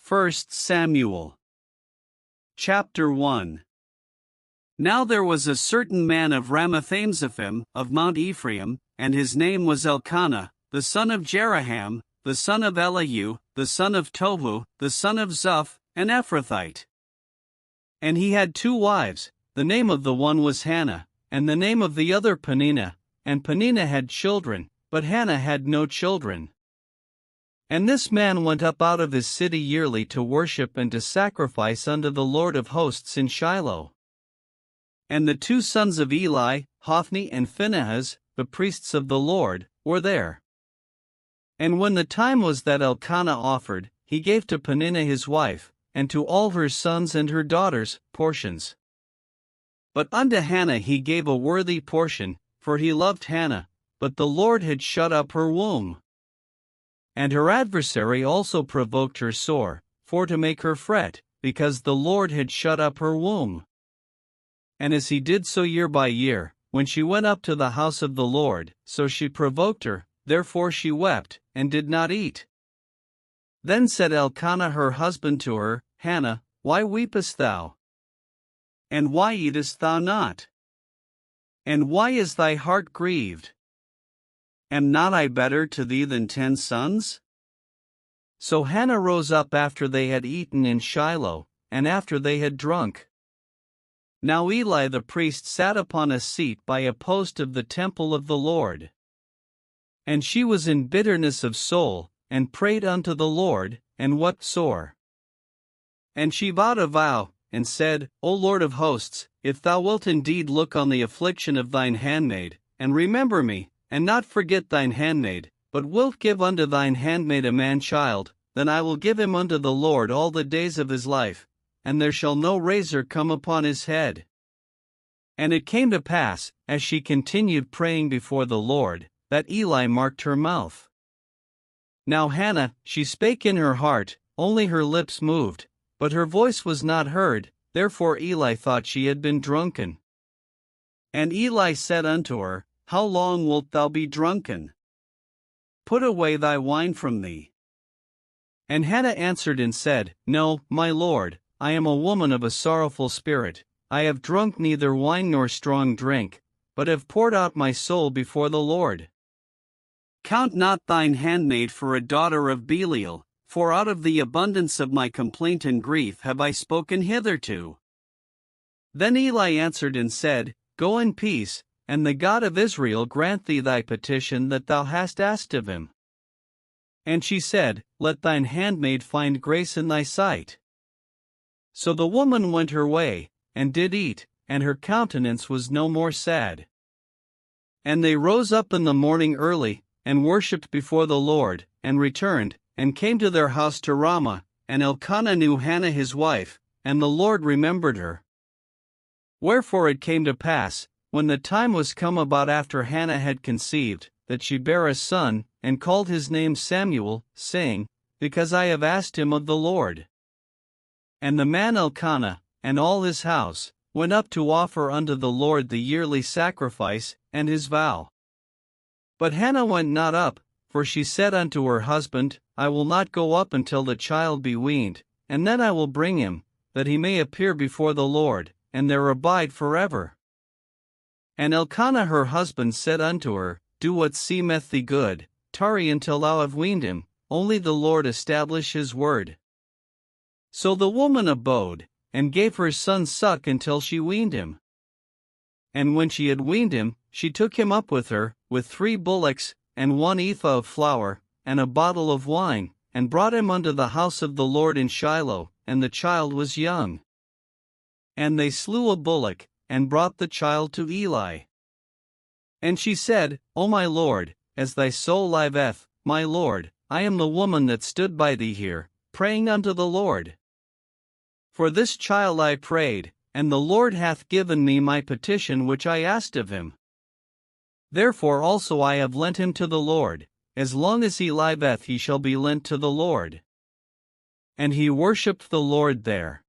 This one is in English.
1 Samuel. Chapter 1. Now there was a certain man of Ramathaimzophim, of Mount Ephraim, and his name was Elkanah, the son of Jeraham, the son of Elihu, the son of Tohu, the son of Zuph, an Ephrathite. And he had 2 wives, the name of the one was Hannah, and the name of the other Peninnah, and Peninnah had children, but Hannah had no children. And this man went up out of his city yearly to worship and to sacrifice unto the Lord of hosts in Shiloh. And the 2 sons of Eli, Hophni and Phinehas, the priests of the Lord, were there. And when the time was that Elkanah offered, he gave to Peninnah his wife, and to all her sons and her daughters, portions. But unto Hannah he gave a worthy portion, for he loved Hannah, but the Lord had shut up her womb. And her adversary also provoked her sore, for to make her fret, because the Lord had shut up her womb. And as he did so year by year, when she went up to the house of the Lord, so she provoked her, therefore she wept, and did not eat. Then said Elkanah her husband to her, Hannah, why weepest thou? And why eatest thou not? And why is thy heart grieved? Am not I better to thee than 10 sons? So Hannah rose up after they had eaten in Shiloh, and after they had drunk. Now Eli the priest sat upon a seat by a post of the temple of the Lord. And she was in bitterness of soul, and prayed unto the Lord, and wept sore. And she vowed a vow, and said, O Lord of hosts, if thou wilt indeed look on the affliction of thine handmaid, and remember me, and not forget thine handmaid, but wilt give unto thine handmaid a man-child, then I will give him unto the Lord all the days of his life, and there shall no razor come upon his head. And it came to pass, as she continued praying before the Lord, that Eli marked her mouth. Now Hannah, she spake in her heart, only her lips moved, but her voice was not heard, therefore Eli thought she had been drunken. And Eli said unto her, How long wilt thou be drunken? Put away thy wine from thee. And Hannah answered and said, No, my lord, I am a woman of a sorrowful spirit, I have drunk neither wine nor strong drink, but have poured out my soul before the Lord. Count not thine handmaid for a daughter of Belial, for out of the abundance of my complaint and grief have I spoken hitherto. Then Eli answered and said, Go in peace, and the God of Israel grant thee thy petition that thou hast asked of him. And she said, Let thine handmaid find grace in thy sight. So the woman went her way, and did eat, and her countenance was no more sad. And they rose up in the morning early, and worshipped before the Lord, and returned, and came to their house to Ramah, and Elkanah knew Hannah his wife, and the Lord remembered her. Wherefore it came to pass, when the time was come about after Hannah had conceived, that she bare a son, and called his name Samuel, saying, Because I have asked him of the Lord. And the man Elkanah, and all his house, went up to offer unto the Lord the yearly sacrifice, and his vow. But Hannah went not up, for she said unto her husband, I will not go up until the child be weaned, and then I will bring him, that he may appear before the Lord, and there abide forever. And Elkanah her husband said unto her, Do what seemeth thee good, tarry until thou have weaned him, only the Lord establish his word. So the woman abode, and gave her son suck until she weaned him. And when she had weaned him, she took him up with her, with 3 bullocks, and 1 ephah of flour, and a bottle of wine, and brought him unto the house of the Lord in Shiloh, and the child was young. And they slew a bullock, and brought the child to Eli. And she said, O my lord, as thy soul liveth, my lord, I am the woman that stood by thee here, praying unto the Lord. For this child I prayed, and the Lord hath given me my petition which I asked of him. Therefore also I have lent him to the Lord, as long as he liveth he shall be lent to the Lord. And he worshipped the Lord there.